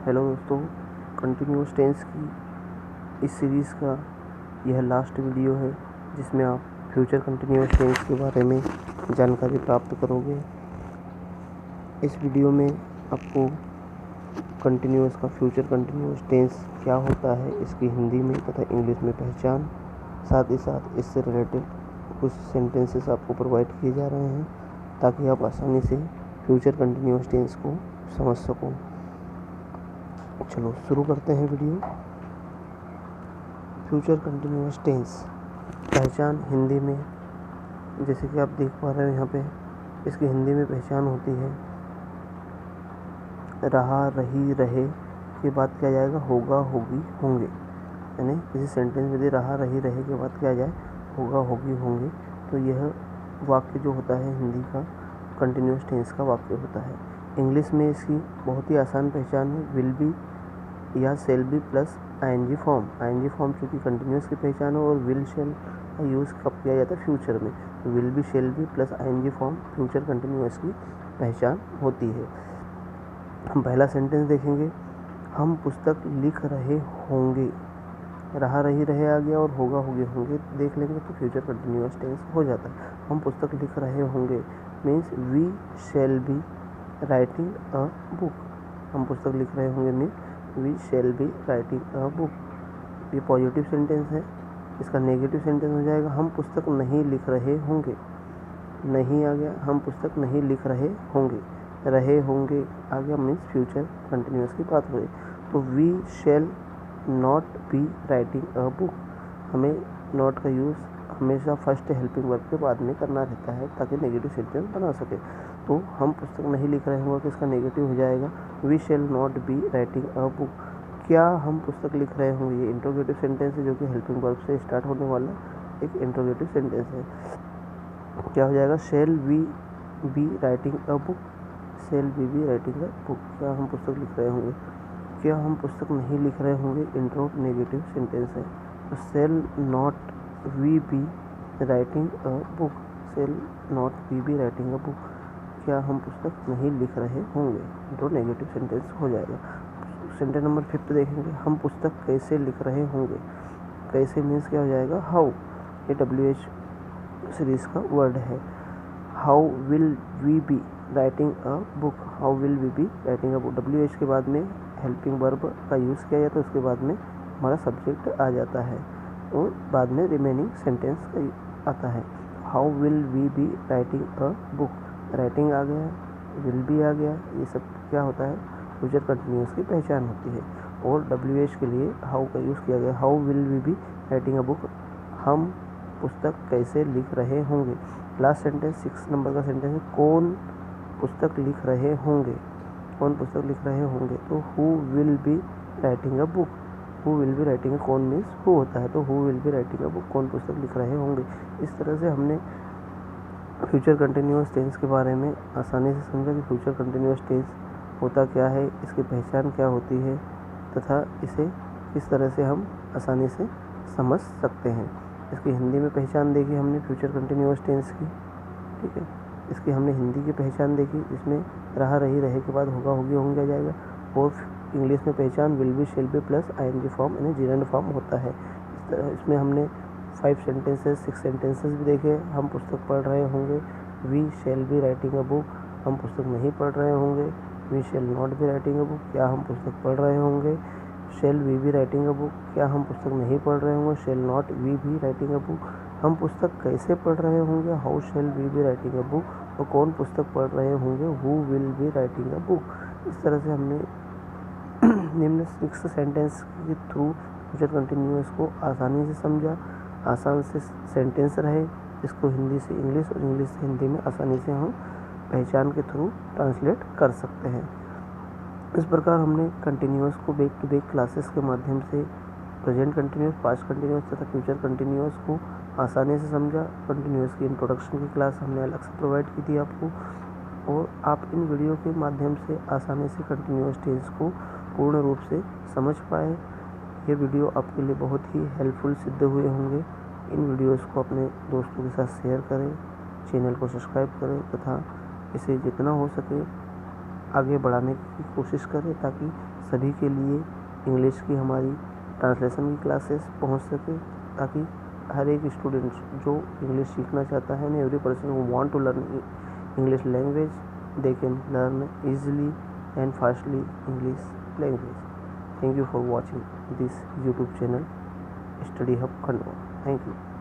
Hello दोस्तों, continuous tense की इस सीरीज़ का यह लास्ट वीडियो है जिसमें आप फ्यूचर कंटिन्यूअस टेंस के बारे में जानकारी प्राप्त करोगे। इस वीडियो में आपको कंटिन्यूअस का फ्यूचर कंटिन्यूअस टेंस क्या होता है, इसकी हिंदी में तथा इंग्लिश में पहचान, साथ ही साथ इससे रिलेटेड कुछ सेंटेंसेस आपको प्रोवाइड किए जा रहे हैं ताकि आप आसानी से फ्यूचर कंटिन्यूअस टेंस को समझ सको। चलो शुरू करते हैं वीडियो। फ्यूचर कंटिन्यूअस टेंस पहचान हिंदी में, जैसे कि आप देख पा रहे हो यहाँ पे, इसकी हिंदी में पहचान होती है रहा, रही, रहे के बाद क्या जाएगा, होगा, होगी, होंगे। यानी किसी सेंटेंस में यदि रहा, रही, रहे के बाद क्या जाए, होगा, होगी, होंगे, तो यह वाक्य जो होता है हिंदी का कंटिन्यूअस टेंस का वाक्य होता है। इंग्लिश में इसकी बहुत ही आसान पहचान है, विल बी या shall be plus ING form. ING form चूँकि कंटिन्यूअस की पहचान है और विल शेल का यूज़ कब किया जाता है, फ्यूचर में। तो will be, shall be plus ING form future continuous की पहचान होती है। हम पहला सेंटेंस देखेंगे, हम पुस्तक लिख रहे होंगे। रहा, रही, रहे आ गया और होगा, होगे, होंगे देख लेंगे तो फ्यूचर कंटिन्यूअस टेंस हो जाता है। हम पुस्तक लिख रहे होंगे means we shall be writing a book. हम पुस्तक लिख रहे होंगे means we shall be writing a book. ये पॉजिटिव सेंटेंस है। इसका नेगेटिव सेंटेंस हो जाएगा, हम पुस्तक नहीं लिख रहे होंगे। नहीं आ गया, हम पुस्तक नहीं लिख रहे होंगे। रहे होंगे आ गया मीन्स फ्यूचर कंटिन्यूअस की बात हो रही। तो we shall not be writing a book. हमें नॉट का यूज़ हमेशा फर्स्ट हेल्पिंग वर्ब के बाद में करना रहता है ताकि नेगेटिव सेंटेंस बना सके। तो हम पुस्तक नहीं लिख रहे होंगे, किसका नेगेटिव हो जाएगा, we shall not be writing a book. क्या हम पुस्तक लिख रहे होंगे, ये इंट्रोगेटिव सेंटेंस है जो कि हेल्पिंग वर्ब से स्टार्ट होने वाला एक इंट्रोगेटिव सेंटेंस है। क्या हो जाएगा, shall we be writing a book, shall we be writing a book. क्या हम पुस्तक लिख रहे होंगे, क्या हम पुस्तक नहीं लिख रहे होंगे, इंट्रो नेगेटिव सेंटेंस है। तो shall not we be writing a book, shall not we be writing a book. क्या हम पुस्तक नहीं लिख रहे होंगे, इंट्रो नेगेटिव सेंटेंस हो जाएगा। सेंटेंस नंबर 5 देखेंगे, हम पुस्तक कैसे लिख रहे होंगे। कैसे मीन्स क्या हो जाएगा, हाउ। ये WH सीरीज का वर्ड है। How will we be writing a book, how will we be writing a book. WH के बाद में हेल्पिंग वर्ब का यूज़ किया जाता है, उसके बाद में हमारा सब्जेक्ट आ जाता है और बाद में रिमेनिंग सेंटेंस आता है। How will we be writing a book, writing आ गया, विल बी आ गया, ये सब क्या होता है, फ्यूचर कंटिन्यूअस की पहचान होती है। और WH के लिए हाउ का यूज़ किया गया, how will we be writing a book, हम पुस्तक कैसे लिख रहे होंगे। लास्ट सेंटेंस 6 नंबर का सेंटेंस है, कौन पुस्तक लिख रहे होंगे। कौन पुस्तक लिख रहे होंगे, तो who will be writing a book. Who will be writing, कौन मीन्स हु होता है, तो who will be writing a book, कौन पुस्तक लिख रहे होंगे। इस तरह से हमने फ्यूचर कंटिन्यूअस टेंस के बारे में आसानी से समझा कि फ्यूचर कंटिन्यूअस टेंस होता क्या है, इसकी पहचान क्या होती है तथा इसे किस तरह से हम आसानी से समझ सकते हैं। इसकी हिंदी में पहचान देखी हमने फ्यूचर कंटिन्यूअस टेंस की, ठीक है। इसकी हमने हिंदी की पहचान देखी, इसमें रहा, रही, रहे के बाद होगा, होगी, होंगे आ जाएगा। और इंग्लिश में पहचान will be, shall be plus ING form यानी जीरेंड फॉर्म होता है। इसमें हमने 5 सेंटेंसेस 6 सेंटेंसेस भी देखे। हम पुस्तक पढ़ रहे होंगे, we shall be writing a book. हम पुस्तक नहीं पढ़ रहे होंगे, we shall not be writing a book. क्या हम पुस्तक पढ़ रहे होंगे, shall we be writing a book. क्या हम पुस्तक नहीं पढ़ रहे होंगे, shall not we be writing a book. हम पुस्तक कैसे पढ़ रहे होंगे, how shall we be writing a book. और कौन पुस्तक पढ़ रहे होंगे, who will be writing a book. इस तरह से हमने निम्न 6 सेंटेंस के थ्रू फ्यूचर कंटिन्यूअस को आसानी से समझा। आसान से सेंटेंस रहे, इसको हिंदी से इंग्लिश और इंग्लिश से हिंदी में आसानी से हम पहचान के थ्रू ट्रांसलेट कर सकते हैं। इस प्रकार हमने कंटिन्यूअस को बैक टू बैक क्लासेस के माध्यम से प्रेजेंट कंटिन्यूअस, पास्ट कंटिन्यूअस तथा फ्यूचर कंटिन्यूअस को आसानी से समझा। कंटिन्यूअस की इंट्रोडक्शन की क्लास हमने अलग से प्रोवाइड की थी आपको, और आप इन वीडियो के माध्यम से आसानी से कंटिन्यूअस टेंस को पूर्ण रूप से समझ पाए। ये वीडियो आपके लिए बहुत ही हेल्पफुल सिद्ध हुए होंगे। इन वीडियोस को अपने दोस्तों के साथ शेयर करें, चैनल को सब्सक्राइब करें तथा इसे जितना हो सके आगे बढ़ाने की कोशिश करें ताकि सभी के लिए इंग्लिश की हमारी ट्रांसलेशन की क्लासेस पहुंच सके, ताकि हर एक स्टूडेंट्स जो इंग्लिश सीखना चाहता है, every person who want to learn English language, they can learn easily and fastly English language. Thank you for watching this YouTube channel Study Hub Khandwa. Thank you.